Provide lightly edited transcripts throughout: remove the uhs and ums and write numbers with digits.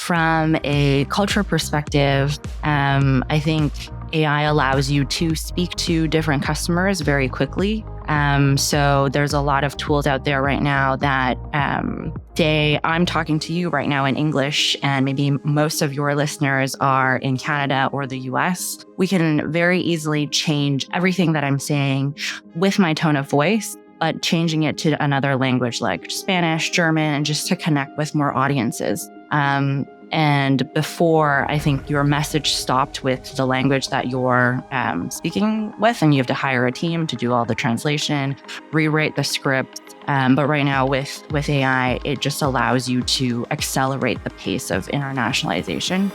from a culture perspective, I think AI allows you to speak to different customers very quickly. So there's a lot of tools out there right now that say I'm talking to you right now in English, and maybe most of your listeners are in Canada or the US. We can very easily change everything that I'm saying with my tone of voice, but changing it to another language like Spanish, German, and just to connect with more audiences. And before, I think your message stopped with the language that you're speaking with, and you have to hire a team to do all the translation, rewrite the script. But right now with AI, it just allows you to accelerate the pace of internationalization.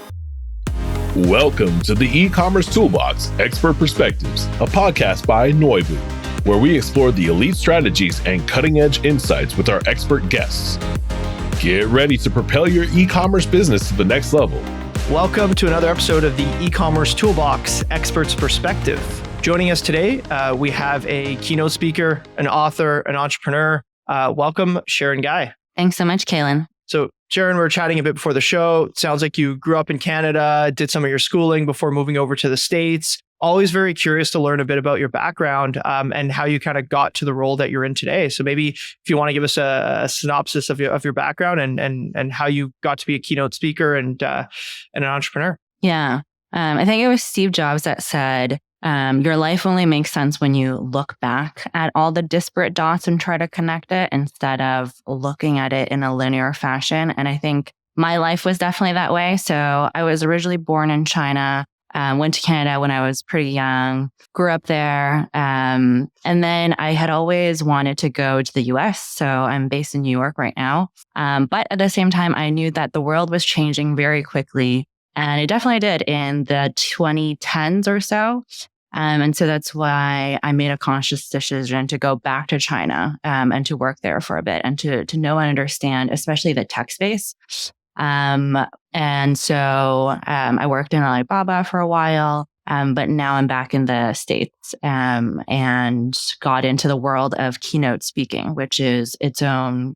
Welcome to the E-commerce Toolbox, Expert Perspectives, a podcast by Noibu, where we explore the elite strategies and cutting-edge insights with our expert guests. Get ready to propel your e-commerce business to the next level. Welcome to another episode of the E-commerce Toolbox, Expert's Perspective. Joining us today, we have a keynote speaker, an author, an entrepreneur. Welcome, Sharon Gai. Thanks so much, Kailin. So, Sharon, we were chatting a bit before the show. It sounds like you grew up in Canada, did some of your schooling before moving over to the States. Always very curious to learn a bit about your background and how you kind of got to the role that you're in today. So maybe if you want to give us a synopsis of your background and how you got to be a keynote speaker and an entrepreneur. Yeah. I think it was Steve Jobs that said, your life only makes sense when you look back at all the disparate dots and try to connect it instead of looking at it in a linear fashion. And I think my life was definitely that way. So I was originally born in China. Went to Canada when I was pretty young, grew up there. And then I had always wanted to go to the US. So I'm based in New York right now. But at the same time, I knew that the world was changing very quickly. And it definitely did in the 2010s or so. And so that's why I made a conscious decision to go back to China and to work there for a bit and to know and understand, especially the tech space. And so I worked in Alibaba for a while, but now I'm back in the States and got into the world of keynote speaking, which is its own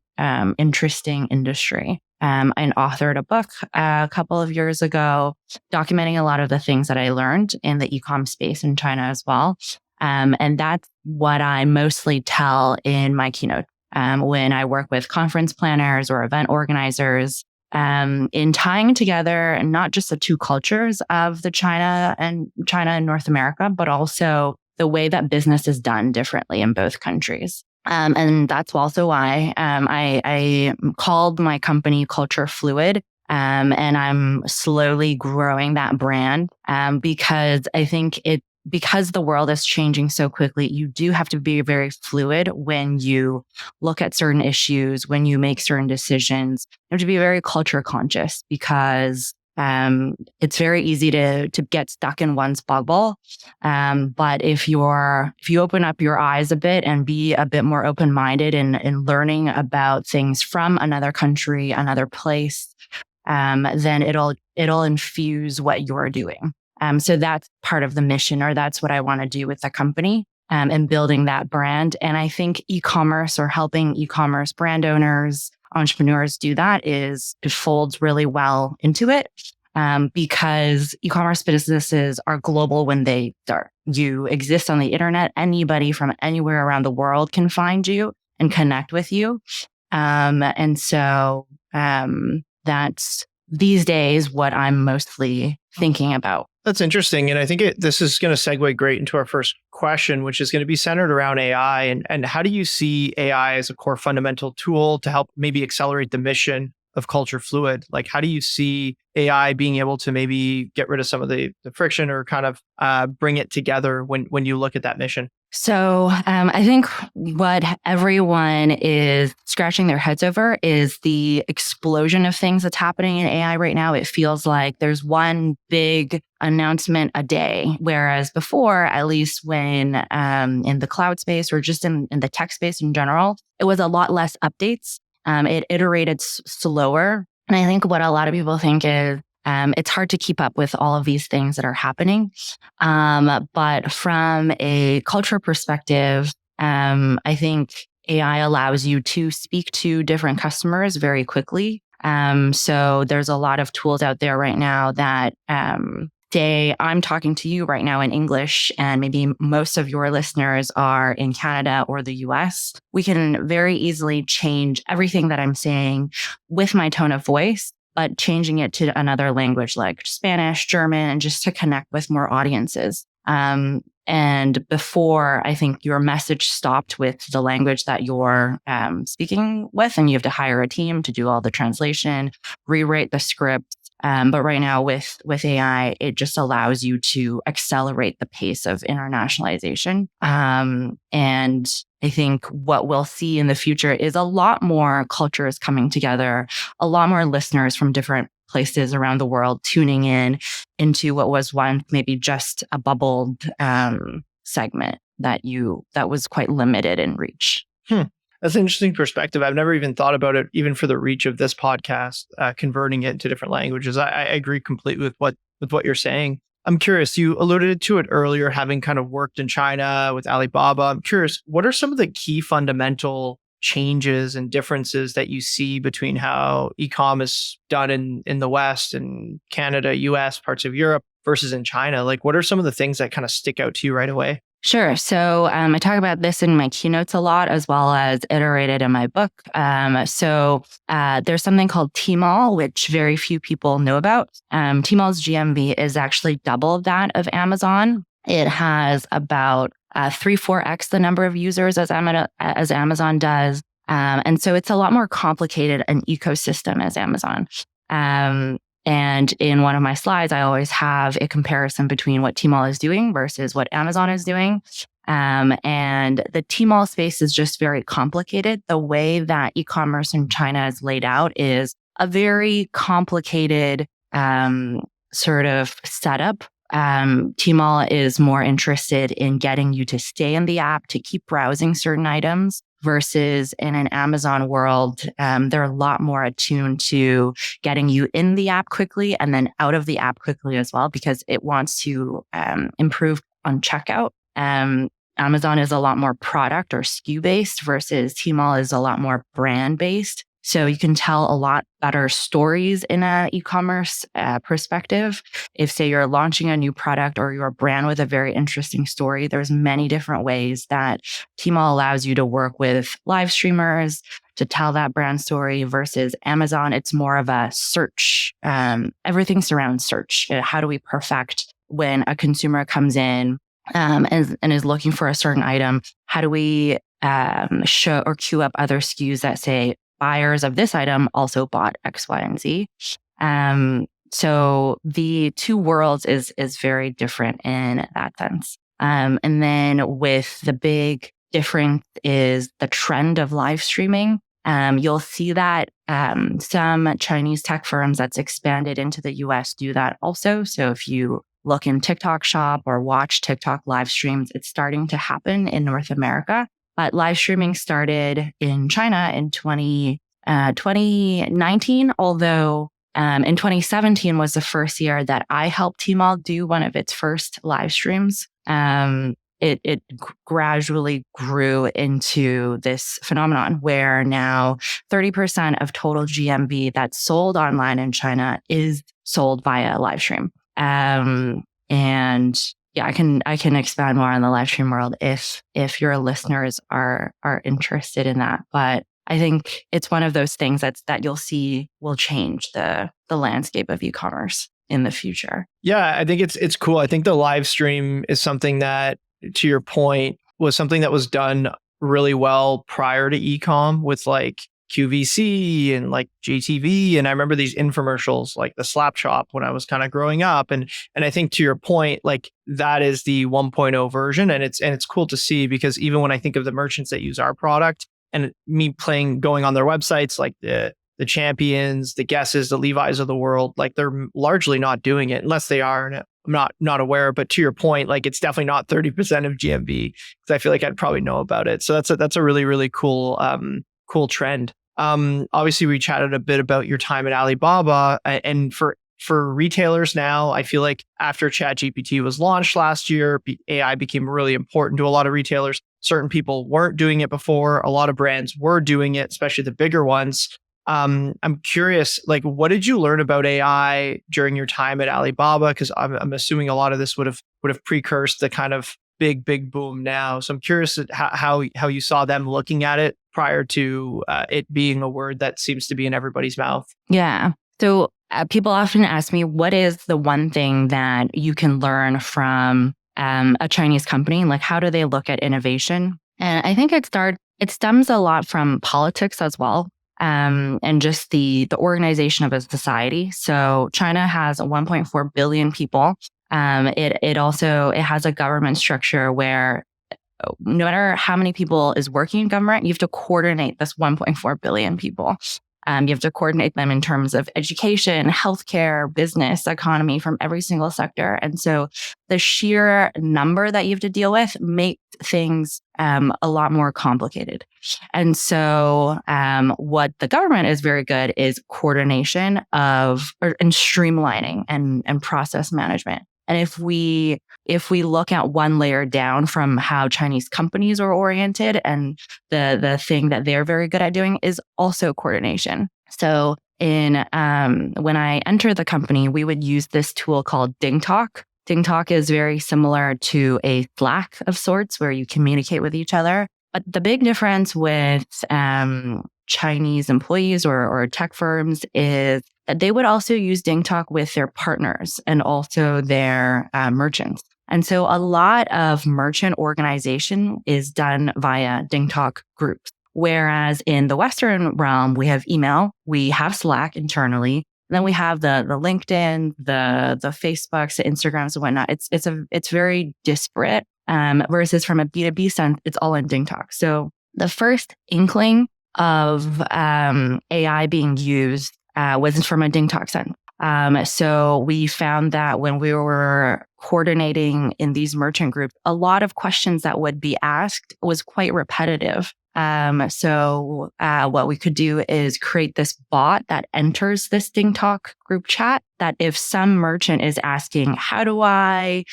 interesting industry. I authored a book a couple of years ago, documenting a lot of the things that I learned in the e-com space in China as well. And that's what I mostly tell in my keynote when I work with conference planners or event organizers. In tying together not just the two cultures of the China and North America, but also the way that business is done differently in both countries. And that's also why I called my company Culture Fluid. And I'm slowly growing that brand because I think because the world is changing so quickly, you do have to be very fluid when you look at certain issues, when you make certain decisions. You have to be very culture conscious because it's very easy to get stuck in one's bubble. But if you open up your eyes a bit and be a bit more open-minded in learning about things from another country, another place, then it'll infuse what you're doing. So that's part of the mission, or that's what I want to do with the company and building that brand. And I think e-commerce or helping e-commerce brand owners, entrepreneurs do that it folds really well into it because e-commerce businesses are global when they start. You exist on the internet. Anybody from anywhere around the world can find you and connect with you. And so that's these days what I'm mostly thinking about. That's interesting. And I think this is going to segue great into our first question, which is going to be centered around AI. And how do you see AI as a core fundamental tool to help maybe accelerate the mission of Culture Fluid? Like, how do you see AI being able to maybe get rid of some of the friction or kind of bring it together when you look at that mission? So I think what everyone is scratching their heads over is the explosion of things that's happening in AI right now. It feels like there's one big announcement a day, whereas before, at least when in the cloud space or just in the tech space in general, it was a lot less updates. It iterated slower. And I think what a lot of people think is it's hard to keep up with all of these things that are happening. But from a culture perspective, I think AI allows you to speak to different customers very quickly. So there's a lot of tools out there right now that say I'm talking to you right now in English, and maybe most of your listeners are in Canada or the US. We can very easily change everything that I'm saying with my tone of voice, but changing it to another language like Spanish, German, and just to connect with more audiences. And before, I think your message stopped with the language that you're speaking with, and you have to hire a team to do all the translation, rewrite the script. But right now with AI, it just allows you to accelerate the pace of internationalization. And I think what we'll see in the future is a lot more cultures coming together, a lot more listeners from different places around the world tuning in into what was once maybe just a bubbled segment that was quite limited in reach. That's an interesting perspective. I've never even thought about it, even for the reach of this podcast, converting it into different languages. I agree completely with what you're saying. I'm curious, you alluded to it earlier, having kind of worked in China with Alibaba. I'm curious, what are some of the key fundamental changes and differences that you see between how e-com is done in the West and Canada, US, parts of Europe versus in China? Like, what are some of the things that kind of stick out to you right away? Sure. So I talk about this in my keynotes a lot, as well as iterated in my book. So there's something called Tmall, which very few people know about. Tmall's GMV is actually double that of Amazon. It has about 3-4x the number of users as Amazon does. And so it's a lot more complicated an ecosystem as Amazon. And in one of my slides, I always have a comparison between what Tmall is doing versus what Amazon is doing. And the Tmall space is just very complicated. The way that e-commerce in China is laid out is a very complicated sort of setup. Tmall is more interested in getting you to stay in the app, to keep browsing certain items, versus in an Amazon world, they're a lot more attuned to getting you in the app quickly and then out of the app quickly as well, because it wants to improve on checkout. Amazon is a lot more product or SKU based versus Tmall is a lot more brand based. So you can tell a lot better stories in an e-commerce perspective. If, say, you're launching a new product or you're a brand with a very interesting story, there's many different ways that Tmall allows you to work with live streamers to tell that brand story versus Amazon. It's more of a search. Everything surrounds search. How do we perfect when a consumer comes in and is looking for a certain item? How do we show or queue up other SKUs that say, buyers of this item also bought X, Y, and Z. So the two worlds is very different in that sense. And then with the big difference is the trend of live streaming. You'll see that some Chinese tech firms that's expanded into the US do that also. So if you look in TikTok Shop or watch TikTok live streams, it's starting to happen in North America. But live streaming started in China in 2019, although in 2017 was the first year that I helped Tmall do one of its first live streams. It gradually grew into this phenomenon where now 30% of total GMV that's sold online in China is sold via live stream. And yeah, I can expand more on the live stream world if your listeners are interested in that. But I think it's one of those things that you'll see will change the landscape of e-commerce in the future. Yeah, I think it's cool. I think the live stream is something that, to your point, was something that was done really well prior to e-com with like QVC and like JTV. And I remember these infomercials like the Slap Shop when I was kind of growing up. And I think, to your point, like that is the 1.0 version. And it's cool to see, because even when I think of the merchants that use our product and me going on their websites, like the Champions, the Guesses, the Levi's of the world, like they're largely not doing it unless they are. And I'm not aware, but to your point, like it's definitely not 30% of GMV, because I feel like I'd probably know about it. So that's a really, really cool trend. Obviously we chatted a bit about your time at Alibaba, and for retailers now, I feel like after ChatGPT was launched last year, AI became really important to a lot of retailers. Certain people weren't doing it before. A lot of brands were doing it, especially the bigger ones. I'm curious, like, what did you learn about AI during your time at Alibaba? Because I'm assuming a lot of this would have precursed the kind of big boom now. So I'm curious at how you saw them looking at it prior to it being a word that seems to be in everybody's mouth. Yeah. So people often ask me, what is the one thing that you can learn from a Chinese company? Like, how do they look at innovation? And I think it stems a lot from politics as well. And just the organization of a society. So China has 1.4 billion people. It has a government structure where no matter how many people is working in government, you have to coordinate this 1.4 billion people. You have to coordinate them in terms of education, healthcare, business, economy from every single sector. And so the sheer number that you have to deal with makes things a lot more complicated. And so what the government is very good is coordination and streamlining and process management. And if we look at one layer down from how Chinese companies are oriented, and the thing that they're very good at doing is also coordination. So when I entered the company, we would use this tool called DingTalk. DingTalk is very similar to a Slack of sorts where you communicate with each other. But the big difference with Chinese employees or tech firms is that they would also use DingTalk with their partners and also their merchants. And so a lot of merchant organization is done via DingTalk groups. Whereas in the Western realm, we have email, we have Slack internally, and then we have the LinkedIn, the Facebooks, the Instagrams and whatnot. It's very disparate. Versus from a B2B sense, it's all in DingTalk. So the first inkling of AI being used was from a DingTalk sense. So we found that when we were coordinating in these merchant groups, a lot of questions that would be asked was quite repetitive. So what we could do is create this bot that enters this DingTalk group chat that if some merchant is asking, how do I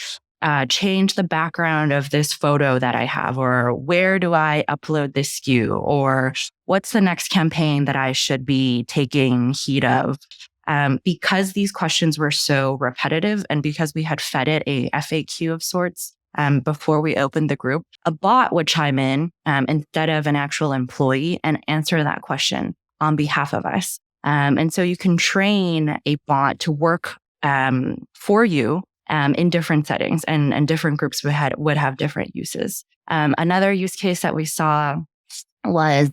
change the background of this photo that I have, or where do I upload this SKU, or what's the next campaign that I should be taking heed of? Because these questions were so repetitive and because we had fed it a FAQ of sorts before we opened the group, a bot would chime in instead of an actual employee and answer that question on behalf of us. And so you can train a bot to work for you in different settings, and different groups would have different uses. Another use case that we saw was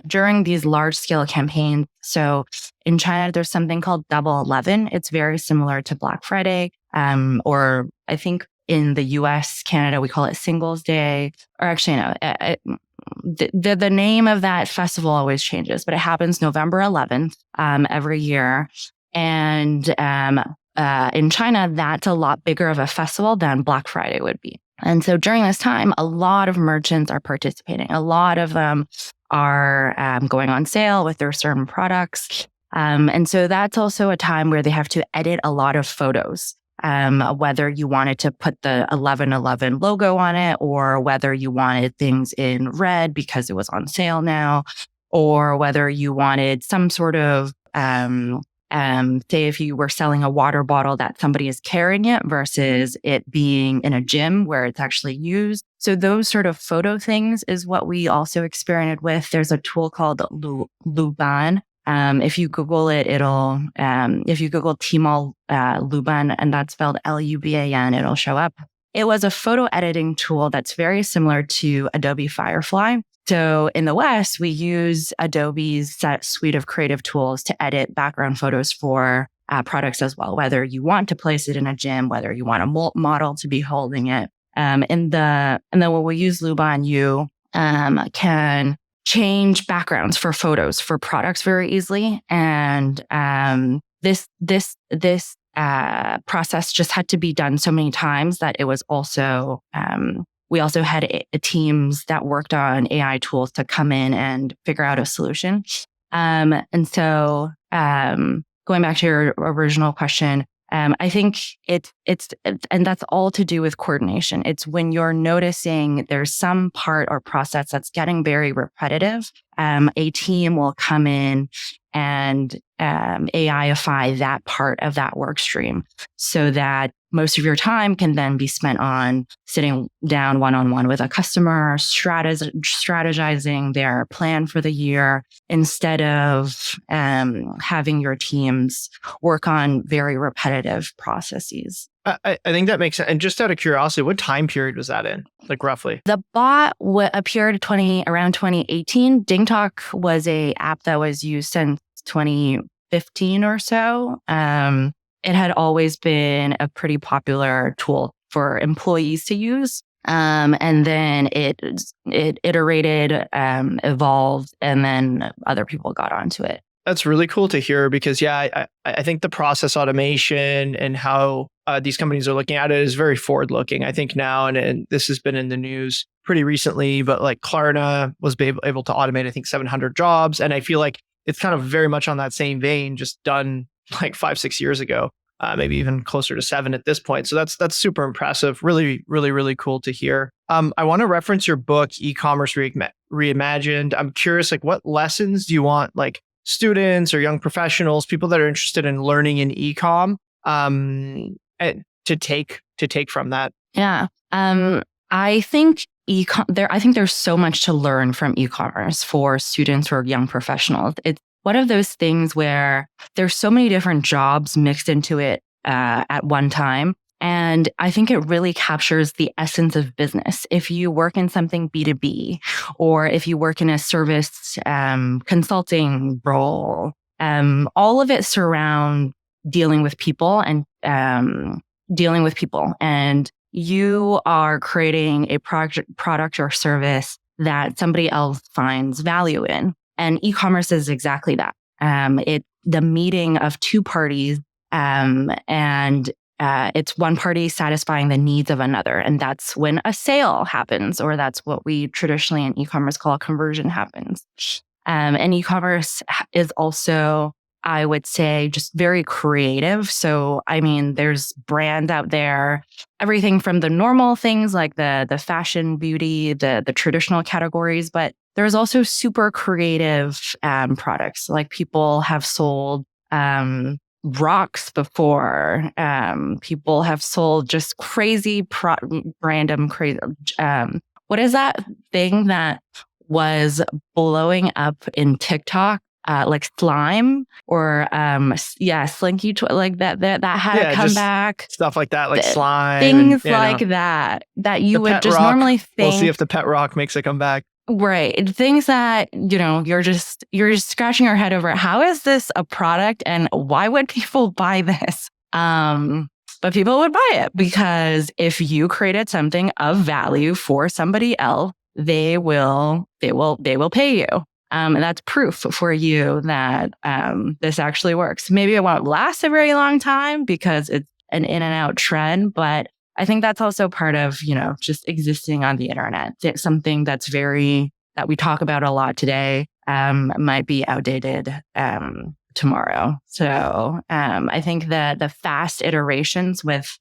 during these large scale campaigns. So in China, there's something called Double 11. It's very similar to Black Friday, or I think in the US, Canada, we call it Singles Day, or actually, no, the name of that festival always changes, but it happens November 11th every year. And in China, that's a lot bigger of a festival than Black Friday would be. And so during this time, a lot of merchants are participating. A lot of them are going on sale with their certain products. And so that's also a time where they have to edit a lot of photos, whether you wanted to put the 1111 logo on it, or whether you wanted things in red because it was on sale now, or whether you wanted some sort of say if you were selling a water bottle that somebody is carrying it versus it being in a gym where it's actually used. So those sort of photo things is what we also experimented with. There's a tool called Luban. If you Google it, if you Google Tmall Luban, and that's spelled Luban, it'll show up. It was a photo editing tool that's very similar to Adobe Firefly. So in the West, we use Adobe's suite of creative tools to edit background photos for products as well, whether you want to place it in a gym, whether you want a model to be holding it. And then when we use Luban, you can change backgrounds for photos for products very easily. And this process just had to be done so many times that it was also we also had teams that worked on AI tools to come in and figure out a solution. And so going back to your original question, I think and that's all to do with coordination. It's when you're noticing there's some part or process that's getting very repetitive, a team will come in and AIify that part of that work stream so that most of your time can then be spent on sitting down one-on-one with a customer, strategizing their plan for the year, instead of having your teams work on very repetitive processes. I think that makes sense. And just out of curiosity, what time period was that in, like roughly? The bot appeared around 2018. DingTalk was a app that was used since 2015 or so. It had always been a pretty popular tool for employees to use. And then it iterated, evolved, and then other people got onto it. That's really cool to hear because, I think the process automation and how these companies are looking at it is very forward-looking. I think now, and this has been in the news pretty recently, but like Klarna was able to automate, I think, 700 jobs. And I feel like it's kind of very much on that same vein, just done like 5-6 years ago, maybe even closer to 7 at this point. So that's super impressive. Really, really, really cool to hear. I want to reference your book, E-commerce Reimagined. I'm curious, like, what lessons do you want, like, students or young professionals, people that are interested in learning in e-com, to take from that? Yeah. I think there's so much to learn from e-commerce for students or young professionals. It's one of those things where there's so many different jobs mixed into it at one time. And I think it really captures the essence of business. If you work in something B2B, or if you work in a service consulting role, all of it surround dealing with people and you are creating a product or service that somebody else finds value in. And e-commerce is exactly that. It's the meeting of two parties, it's one party satisfying the needs of another. And that's when a sale happens, or that's what we traditionally in e-commerce call a conversion happens. And e-commerce is also, I would say, just very creative. So, I mean, there's brands out there, everything from the normal things like the fashion, beauty, the traditional categories, but there's also super creative products. Like people have sold rocks before. People have sold just crazy, random, crazy. What is that thing that was blowing up in TikTok? Like slime or slinky like that had a comeback. Stuff like that, like slime. Things like that you would just rock, normally think. We'll see if the pet rock makes a comeback. Right. Things that, you're just scratching your head over. How is this a product and why would people buy this? But people would buy it because if you created something of value for somebody else, they will pay you. And that's proof for you that this actually works. Maybe it won't last a very long time because it's an in and out trend, but I think that's also part of, just existing on the internet. It's something that we talk about a lot today, might be outdated tomorrow. So I think that the fast iterations with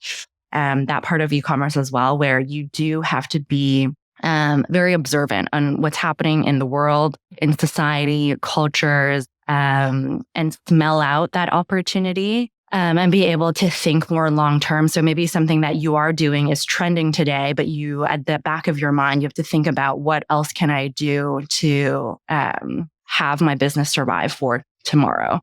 that part of e-commerce as well, where you do have to be very observant on what's happening in the world, in society, cultures, and smell out that opportunity. And be able to think more long term. So maybe something that you are doing is trending today, but you, at the back of your mind, you have to think about what else can I do to have my business survive for tomorrow.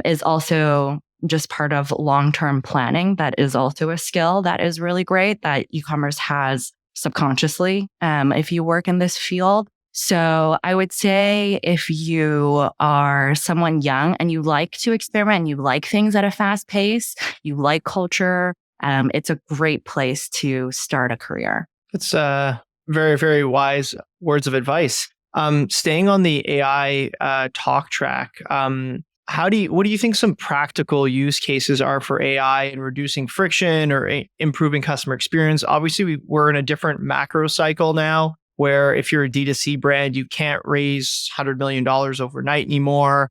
Is also just part of long term planning. That is also a skill that is really great that e-commerce has subconsciously if you work in this field. So I would say if you are someone young and you like to experiment, and you like things at a fast pace, you like culture, it's a great place to start a career. It's very, very wise words of advice. Staying on the AI talk track, what do you think some practical use cases are for AI in reducing friction or improving customer experience? Obviously, we're in a different macro cycle now, where if you're a D2C brand, you can't raise $100 million overnight anymore.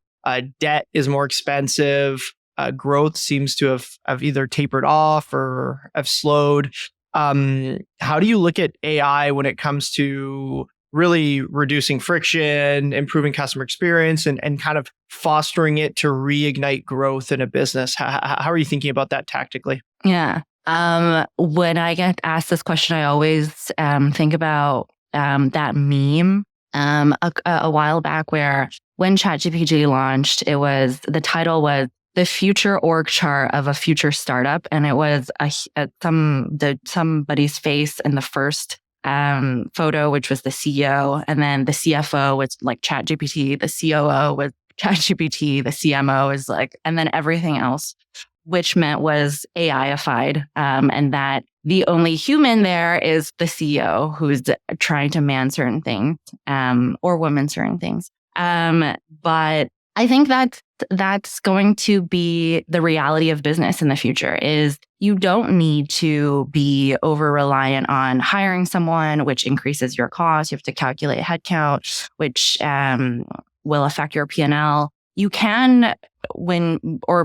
Debt is more expensive. growth seems to have either tapered off or have slowed. How do you look at AI when it comes to really reducing friction, improving customer experience, and kind of fostering it to reignite growth in a business? How are you thinking about that tactically? Yeah. When I get asked this question, I always think about that meme a while back where when ChatGPT launched, the title was The Future Org Chart of a Future Startup. And it was somebody's face in the first photo, which was the CEO. And then the CFO was like ChatGPT, the COO was ChatGPT, the CMO is like, and then everything else, which meant was AI-ified. And that the only human there is the CEO who's trying to man certain things, or woman certain things. But I think that's going to be the reality of business in the future is you don't need to be over reliant on hiring someone, which increases your cost. You have to calculate headcount, which will affect your P&L. You can,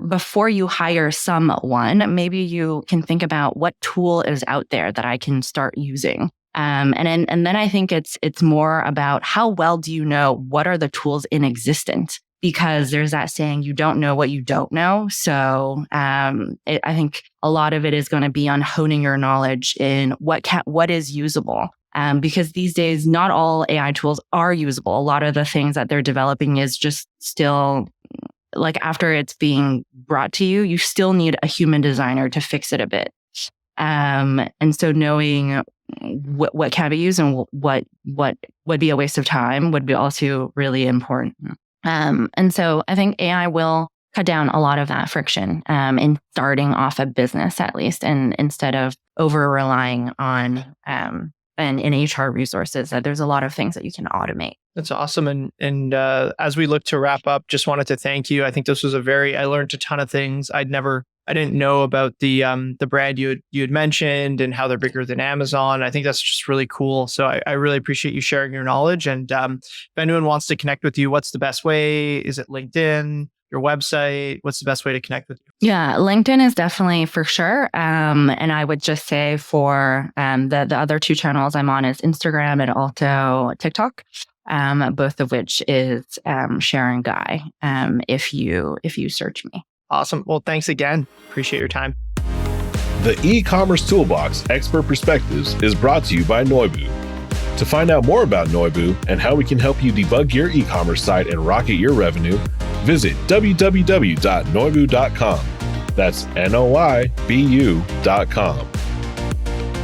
before you hire someone, maybe you can think about what tool is out there that I can start using. And then I think it's more about how well do you know what are the tools in existence? Because there's that saying, you don't know what you don't know. So I think a lot of it is going to be on honing your knowledge in what is usable. Because these days, not all AI tools are usable. A lot of the things that they're developing is just still, like after it's being brought to you, you still need a human designer to fix it a bit. And so knowing what can be used and what would be a waste of time would be also really important. And so I think AI will cut down a lot of that friction in starting off a business, at least, and instead of over relying on in HR resources, that there's a lot of things that you can automate. That's awesome. And as we look to wrap up, just wanted to thank you. I think this was I learned a ton of things. I didn't know about the brand you had mentioned and how they're bigger than Amazon. I think that's just really cool. So I really appreciate you sharing your knowledge. And if anyone wants to connect with you, what's the best way? Is it LinkedIn? Your website? What's the best way to connect with you? Yeah, LinkedIn is definitely for sure. And I would just say for the other two channels I'm on is Instagram and also TikTok, both of which is Sharon Gai, if you search me. Awesome. Well, thanks again. Appreciate your time. The e-commerce toolbox Expert Perspectives is brought to you by Noibu. To find out more about Noibu and how we can help you debug your e-commerce site and rocket your revenue, visit www.noibu.com. That's Noibu.com.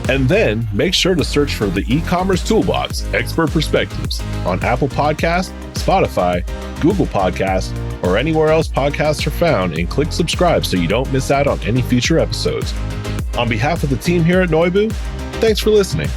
And then make sure to search for the e-commerce toolbox Expert Perspectives on Apple Podcasts, Spotify, Google Podcasts, or anywhere else podcasts are found, and click subscribe so you don't miss out on any future episodes. On behalf of the team here at Noibu, thanks for listening.